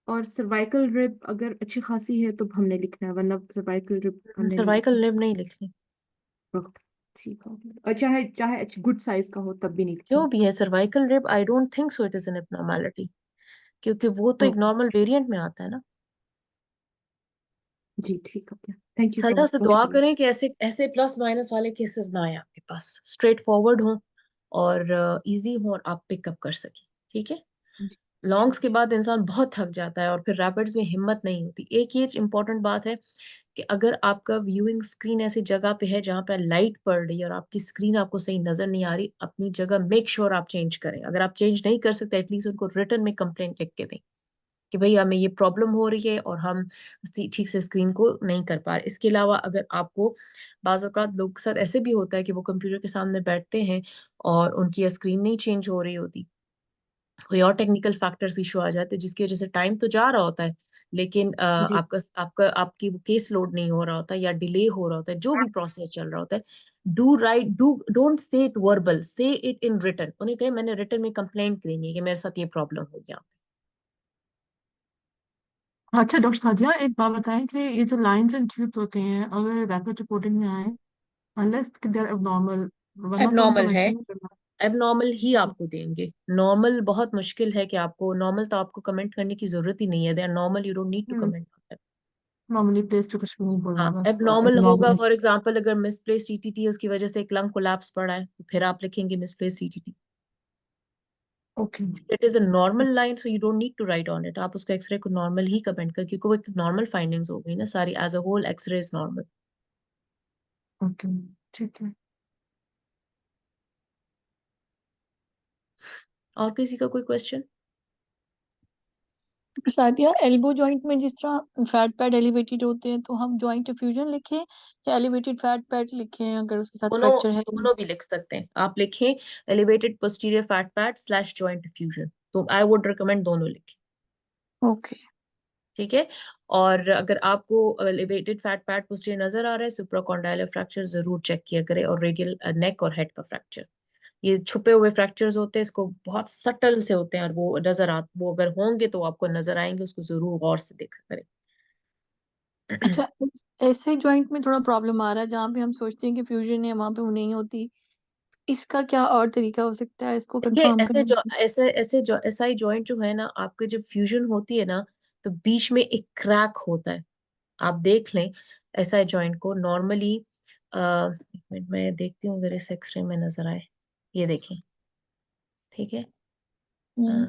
और सर्वाइकल रिब अगर अच्छी खासी है तो हमने लिखना है, वरना सर्वाइकल रिब हमने नहीं सर्वाइकल लिखना। लिब नहीं लिखनी। ओके। ठीक हो गया। और चाहे चाहे अच्छी गुड साइज का हो तब भी नहीं जो लिखना। भी है cervical rib, I don't think so it is an abnormality, क्योंकि वो तो एक ओके। नॉर्मल वेरिएंट में आता है ना। जी ठीक हो गया, थैंक यू सो सल्लाह मच, से बहुत दुआ शुक्रिया। करें कि ऐसे ऐसे प्लस माइनस वाले केसेस ना आए आपके पास, स्ट्रेट फॉरवर्ड हो और इजी हो और आप पिकअप कर सके, ठीक है। जी लॉन्ग्स के बाद इंसान बहुत थक जाता है और फिर रैपिड्स में हिम्मत नहीं होती। एक ये इंपॉर्टेंट बात है कि अगर आपका व्यूइंग स्क्रीन ऐसी जगह पे है जहां पे लाइट पड़ रही है और आपकी स्क्रीन आपको सही नजर नहीं आ रही, अपनी जगह मेक श्योर आप चेंज करें। अगर आप चेंज नहीं कर सकते, एटलीस्ट उनको रिटर्न में कंप्लेंट लिख के दें कि भाई हमें ये प्रॉब्लम हो रही है और हम ठीक से स्क्रीन को नहीं कर पा रहे। इसके अलावा अगर आपको, बाज़ औक़ात लोग के साथ ऐसे भी होता है कि वो कंप्यूटर के सामने बैठते हैं और उनकी स्क्रीन नहीं चेंज हो रही होती, कोई और टेक्निकल फैक्टर्स इशू आ जाते हैं जिसकी वजह से टाइम तो जा रहा होता है, लेकिन जी। आपका आपका आपकी वो केस लोड नहीं हो रहा होता या डिले हो रहा होता है, जो भी प्रोसेस चल रहा होता है। Do right, do don't say it verbal, से इट इन रिटर्न। उन्हें कहे मैंने रिटर्न में कंप्लेंट देनी है कि मेरे साथ ये प्रॉब्लम हो गया। अच्छा डॉक्टर सादिया, एक बात बताएं कि ये जो लाइंस एंड ट्यूब्स होते हैं, अगर रैपिड रिपोर्टिंग में आए, अनलेस दे आर एबनॉर्मल, वरना तो उनको एबनॉर्मल है, मेंशन नहीं करना। एबनॉर्मल ही आपको देंगे। नॉर्मल बहुत मुश्किल है कि आपको नॉर्मल, तो आपको कमेंट करने की जरूरत ही नहीं है, they are normal, you don't need to hmm. Comment. Normally place पे कुछ भी नहीं बोलना, हाँ, बस एबनॉर्मल होगा, एबनॉर्मल। फॉर एग्जांपल अगर मिसप्लेस सीटीटी है, उसकी वजह से एक लंग कोलैप्स पड़ा है, तो फिर आप लिखेंगे misplace CTT. Okay. It is a normal line, so you don't need to write on it. आप उसका एक्सरे को नॉर्मल ही कमेंट कर, क्योंकि वो एक नॉर्मल फाइंडिंग्स हो गई ना सारी, as a whole x-ray is normal. Okay. ठीक है। और किसी का कोई क्वेश्चन? सादिया, एल्बो जॉइंट में जिस तरह फैट पैड एलिवेटेड होते हैं, तो हम जॉइंट फ्यूजन लिखें या एलिवेटेड फैट पैड लिखें अगर उसके साथ दोनों, फ्रैक्चर है तो? दोनों भी लिख सकते हैं आप, लिखें elevated posterior fat pad slash joint fusion, तो आई वुड रिकमेंड दोनों लिखें, ओके। ठीक है। और अगर आपको एलिवेटेड फैट पैड पोस्टीरियर नजर आ रहा है, सुप्राकॉन्डाइलर फ्रैक्चर जरूर चेक किया करें, और रेडियल नेक और हेड का फ्रैक्चर। ये छुपे हुए फ्रैक्चर्स होते हैं, इसको बहुत सटल से होते हैं, और वो नजर आ, वो अगर होंगे तो आपको नजर आएंगे, उसको जरूर गौर से देखा करें। अच्छा, ऐसे जॉइंट में थोड़ा प्रॉब्लम आ रहा है जहाँ पे हम सोचते हैं कि फ्यूजन है, वहां पे वो नहीं होती। इसका क्या और तरीका हो सकता है इसको ये कंफर्म ऐसे करने जो का? ऐसे जो एसआई जॉइंट जो है ना, आपके जब फ्यूजन होती है ना, तो बीच में एक क्रैक होता है। आप देख लें एसआई जॉइंट को नॉर्मली, एक मिनट मैं देखती हूँ अगर इस एक्सरे में नजर आए, ये देखें, ठीक है। हम्म।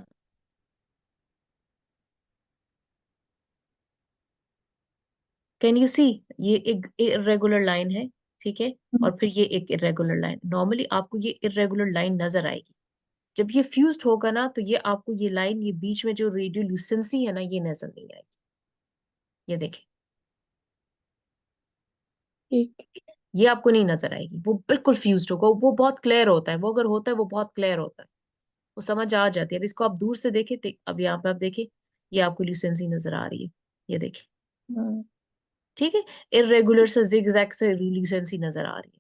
कैन यू सी, ये एक इरेगुलर लाइन है, ठीक है, और फिर ये एक इरेगुलर लाइन, नॉर्मली आपको ये इरेगुलर लाइन नजर आएगी। जब ये फ्यूज्ड होगा ना, तो ये आपको ये लाइन, ये बीच में जो रेडियोल्यूसेंसी है ना, ये नजर नहीं आएगी, ये देखें। ठीक। ये आपको नहीं नजर आएगी, वो बिल्कुल फ्यूज्ड होगा, वो बहुत क्लियर होता है, वो अगर होता है वो बहुत क्लियर होता है, वो समझ आ जाती है। अब इसको आप दूर से देखें, अब यहाँ पे आप देखें, ये आपको ल्यूसेंसी नजर आ रही है, ये देखें, हम्म, ठीक है, इरेगुलर से जिगजैग से ल्यूसेंसी नजर आ रही है।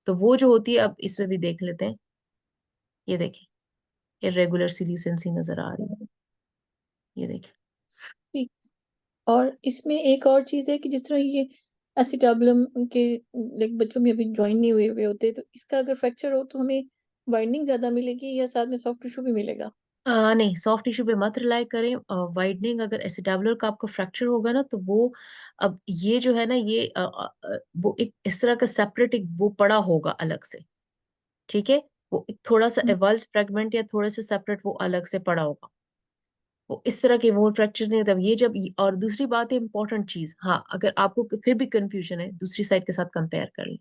तो वो जो होती है, अब इसमें भी देख लेते हैं, ये देखें, इरेगुलर सी ल्यूसेंसी नजर आ रही है, ये देखें। ठीक। और इसमें एक और चीज है कि जिस तरह ये एसिटाबुलम के लाइक बच्चों में अभी ज्वाइन नहीं हुए हुए होते, तो इसका अगर फ्रैक्चर हो तो हमें वाइडनिंग ज्यादा मिलेगी या साथ में सॉफ्ट टिश्यू भी मिलेगा? नहीं, सॉफ्ट टिश्यू पे मत रिलाई करें। वाइडनिंग, अगर एसिटाबुलर का आपको फ्रैक्चर होगा ना, तो वो, अब ये जो है ना, ये वो एक इस तरह का सेपरेट एक वो पड़ा होगा अलग से, ठीक है, वो एक थोड़ा सा एवल्स फ्रेगमेंट या थोड़े से सेपरेट वो अलग से पड़ा होगा, वो इस तरह के वो फ्रैक्चर्स नहीं होते। अब ये जब और दूसरी बात है इंपॉर्टेंट चीज, हाँ, अगर आपको फिर भी कंफ्यूजन है, दूसरी साइड के साथ कंपेयर कर लें।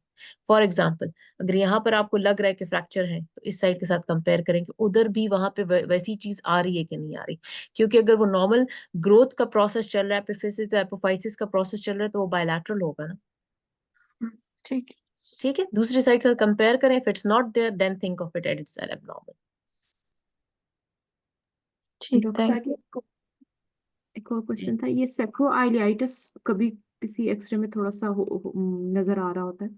फॉर एग्जांपल, अगर यहाँ पर आपको लग रहा है कि फ्रैक्चर है, तो इस साइड के साथ कंपेयर करें कि उधर भी वहां पे वैसी चीज आ रही है कि नहीं आ रही। क्योंकि अगर वो नॉर्मल ग्रोथ का प्रोसेस चल रहा है, एपिफिसिस एपोफाइसिस का प्रोसेस चल रहा है, तो वो बायलैटरल होगा ना। ठीक। ठीक है, दूसरी साइड से कंपेयर करें, if it's not there then think of it as abnormal. ठीक, डॉक्टर थैंक साहब, एक और क्वेश्चन था, ये सेक्रोआइलिटिस कभी किसी एक्सरे में थोड़ा सा नजर आ रहा होता है,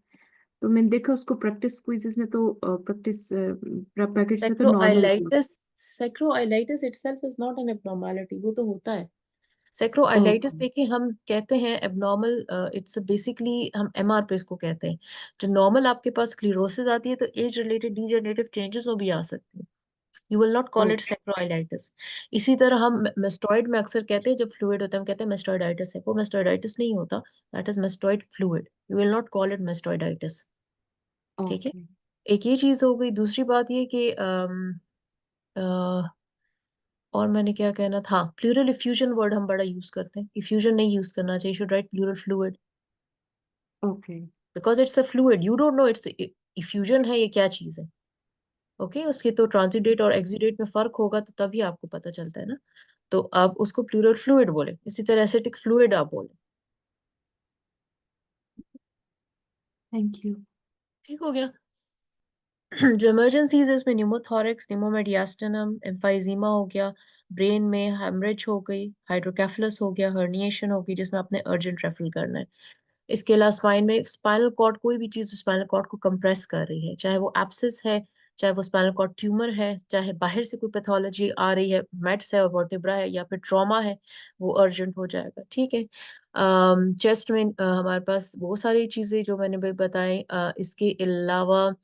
तो मैंने देखा उसको प्रैक्टिस क्विज़ेस में तो प्रैक्टिस पैकेट्स में तो नॉर्मल थी। सेक्रोआइलाइटिस सेक्रोआइलाइटिस इटसेल्फ इज नॉट एन एब्नॉर्मैलिटी, वो तो होता है। सेक्रोआइलाइटिस ओके। देखिए, हम कहते हैं एबनॉर्मल, इट्स बेसिकली हम एमआर पे इसको कहते हैं। जो नॉर्मल आपके पास स्क्लेरोसिस आती है, तो एज रिलेटेड डीजेनरेटिव चेंजेस वो भी आ सकती है, you will not call it okay. Sacroiliitis. इसी तरह हम मेस्टॉइड में अक्सर कहते हैं, जब फ्लूइड होता है हम कहते हैं मेस्टॉइडाइटिस है, वो मेस्टॉइडाइटिस नहीं होता, that is mastoid fluid, you will not call it mastoiditis. ठीक है, ओके। एक ये चीज हो गई। दूसरी बात ये कि और मैंने क्या कहना था, प्लूरल इफ्यूजन वर्ड हम बड़ा यूज करते हैं, इफ्यूजन नहीं यूज करना चाहिए, should write pleural fluid, okay. Because it's a fluid, you don't know it's effusion है ये क्या चीज है। ओके, उसके तो ट्रांजिडेट और एक्सिडेट में फर्क होगा, तो तभी आपको पता चलता है ना। तो आप उसको प्लूरल फ्लूइड बोले, इसी तरह एसिटिक फ्लूइड आप बोले। Thank you. ठीक हो गया। जो इमरजेंसीज है इसमें न्यूमोथोरिक्स, न्यूमोमेडियास्टिनम, एम्फाइजीमा हो गया, ब्रेन में हेमरेज हो गई, हाइड्रोकेफलस हो गया, हर्निएशन हो गई, जिसमें आपने अर्जेंट रेफरल करना है। इसके अलावा स्पाइन में स्पाइनल कॉर्ड, कोई भी चीज स्पाइनल कॉर्ड को कंप्रेस कर रही है, चाहे वो एब्सिस है, चाहे वो स्पाइनल कॉर्ड ट्यूमर है, चाहे बाहर से कोई पैथोलॉजी आ रही है, मेट्स है, वर्टिब्रा है, या फिर ट्रॉमा है, वो अर्जेंट हो जाएगा। ठीक है, चेस्ट में हमारे पास वो सारी चीजें जो मैंने भी बताई, इसके अलावा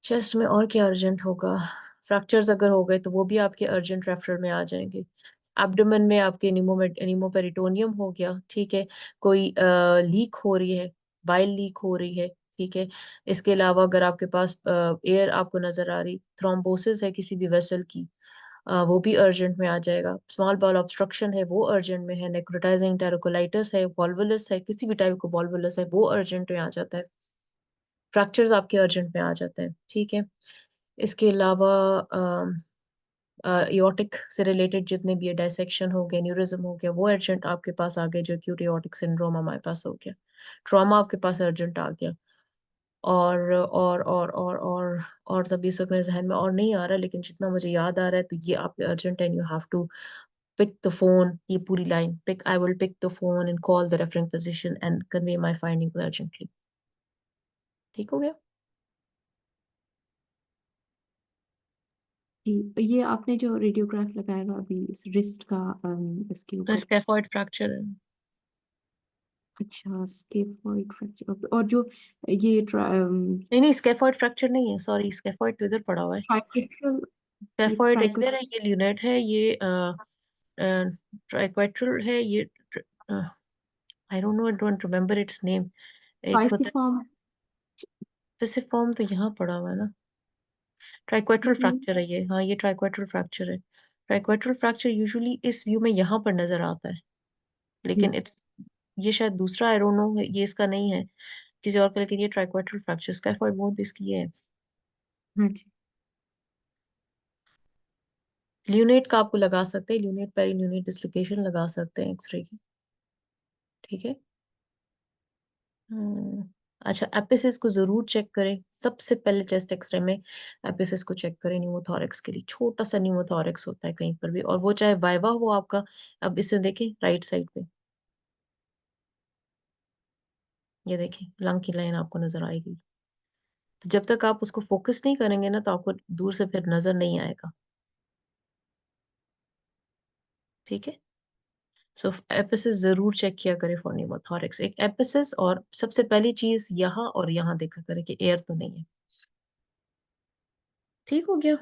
चेस्ट में और क्या अर्जेंट होगा, फ्रैक्चर्स अगर हो गए तो वो भी आपके अर्जेंट रेफरल में आ जाएंगे। एब्डोमेन में आपके निमोपेरिटोनियम हो गया, ठीक है, कोई लीक हो रही है, बाइल लीक हो रही है, ठीक है। इसके अलावा अगर आपके पास एयर आपको नजर आ रही, थ्रोम्बोसिस है किसी भी वेसल की, वो भी अर्जेंट में आ जाएगा। स्मॉल बाउल ऑब्स्ट्रक्शन है, वो अर्जेंट में है। नेक्रोटाइजिंग टेरोकोलाइटिस है, वॉल्वुलस है, किसी भी टाइप का वॉल्वुलस है, वो अर्जेंट में आ जाता है। फ्रैक्चर्स आपके अर्जेंट में आ जाते हैं, ठीक है। इसके अलावा एओर्टिक से रिलेटेड जितने भी डायसेक्शन हो गया, न्यूरिज्म हो गया, वो अर्जेंट आपके पास आ गए, जो एक्यूट एओर्टिक सिंड्रोम हमारे पास हो गया। ट्रॉमा आपके पास अर्जेंट आ गया। और तभी सब मेरे जहन में और नहीं आ रहा, लेकिन जितना मुझे याद आ रहा है, तो ये आपके urgent and you have to pick the phone, ये पूरी line, pick I will pick the phone and call the referring physician and convey my findings urgently. ठीक हो गया। जी, ये आपने जो रेडियोग्राफ लगाया हुआ अभी इस रिस्ट का, इसके तो ऊपर, स्केफॉइड फ्रैक्चर है। अच्छा, स्केफॉइड फ्रैक्चर, और जो ये नहीं नहीं, स्केफॉइड फ्रैक्चर नहीं है, सॉरी, स्केफॉइड तो इधर पड़ा हुआ है। ट्राइकेट्रल, ये स्केफॉइड ट्राइको इधर है, ये ल्यूनेट है, ये ट्राइक्वेट्रल है, ये I don't know, I don't remember it's name. एक होता है पाइसिफॉर्म। पिसिफॉर्म, तो यहाँ पड़ा हुआ है ना। ट्राइक्वेट्रल फ्रैक्चर है ये, हाँ, ये ट्राइक्वेट्रल फ्रैक्चर है। ट्राइक्वेट्रल फ्रैक्चर यूजुअली इस व्यू में यहाँ पर नजर आता है, लेकिन इट्स, ये शायद दूसरा, आई डोंट नो, ये इसका नहीं है, किसी और का, लेकिन ये ट्राइक्वेट्रल फ्रैक्चर, स्केफॉइड बोन तो इसकी ये है। हाँ जी। ल्यूनेट का आपको लगा सकते हैं, ल्यूनेट पेरी ल्यूनेट डिसलोकेशन लगा सकते हैं एक्सरे की। ठीक है। हम्म। अच्छा, एपिसिस को जरूर चेक करें, सबसे पहले चेस्ट एक्सरे में एपिसिस को चेक करें न्यूमोथोरेक्स के लिए। छोटा सा न्यूमोथोरेक्स होता है कहीं पर भी, और वो चाहे वाइवा हो आपका। अब इसे देखें राइट साइड पे, ये देखें लंग की लाइन आपको नजर आएगी। तो जब तक आप उसको फोकस नहीं करेंगे ना, तो आपको दूर से फिर नजर नहीं आएगा। ठीक है, सो एपिसिस जरूर चेक किया करें फॉर न्यूमोथोरेक्स। एक एपिसिस, और सबसे पहली चीज यहाँ और यहाँ देखा करें कि एयर तो नहीं है। ठीक हो गया।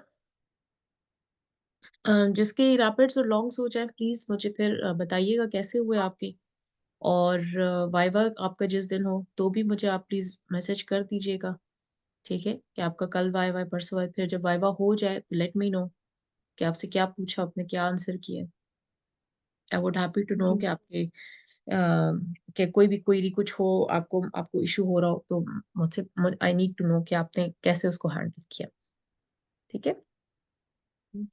जिसके रैपिड्स और लॉन्ग्स हो जाए प्लीज मुझे फिर बताइएगा कैसे हुए आपके। और वाइवा आपका जिस दिन हो तो भी मुझे आप प्लीज मैसेज कर दीजिएगा। ठीक है, कि आपका कल वाइवा है, परसों है। फिर जब वाइवा हो जाए लेट मी नो कि आपसे क्या पूछा, आपने क्या आंसर किया। I would happy to know जी कि आपके कि कोई भी कुछ हो, आपको आपको इशू हो रहा हो, तो मुझे आई नीड टू नो कि आपने कैसे उसको हैंडल किया। ठीक है,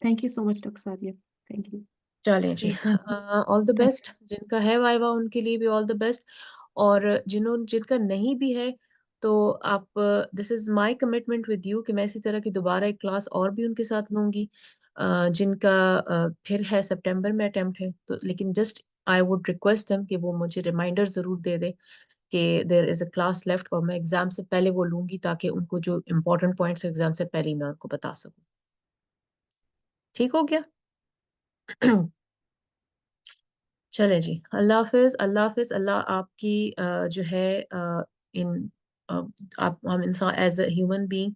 thank you so much doctor Sadia, thank you. चलें जी। Thank you. All the thank best, जिनका है वाइवा उनके लिए भी ऑल द बेस्ट। और जिनका नहीं भी है, तो आप, this is my commitment with you कि मैं इसी तरह की दोबारा एक क्लास और भी उनके साथ लूंगी। जिनका फिर है सितंबर में अटेम्प्ट है, तो लेकिन just I would request them कि वो मुझे रिमाइंडर जरूर दे दे कि there is a class left, और मैं एग्जाम से पहले वो लूंगी, ताकि उनको जो इम्पोर्टेंट पॉइंट्स एग्जाम से पहले ही मैं उनको बता सकूं। ठीक हो गया। चले जी, अल्लाह हाफिज, अल्लाह हाफिज। अल्लाह आपकी जो है इन आप, हम इंसान एज अ ह्यूमन बीइंग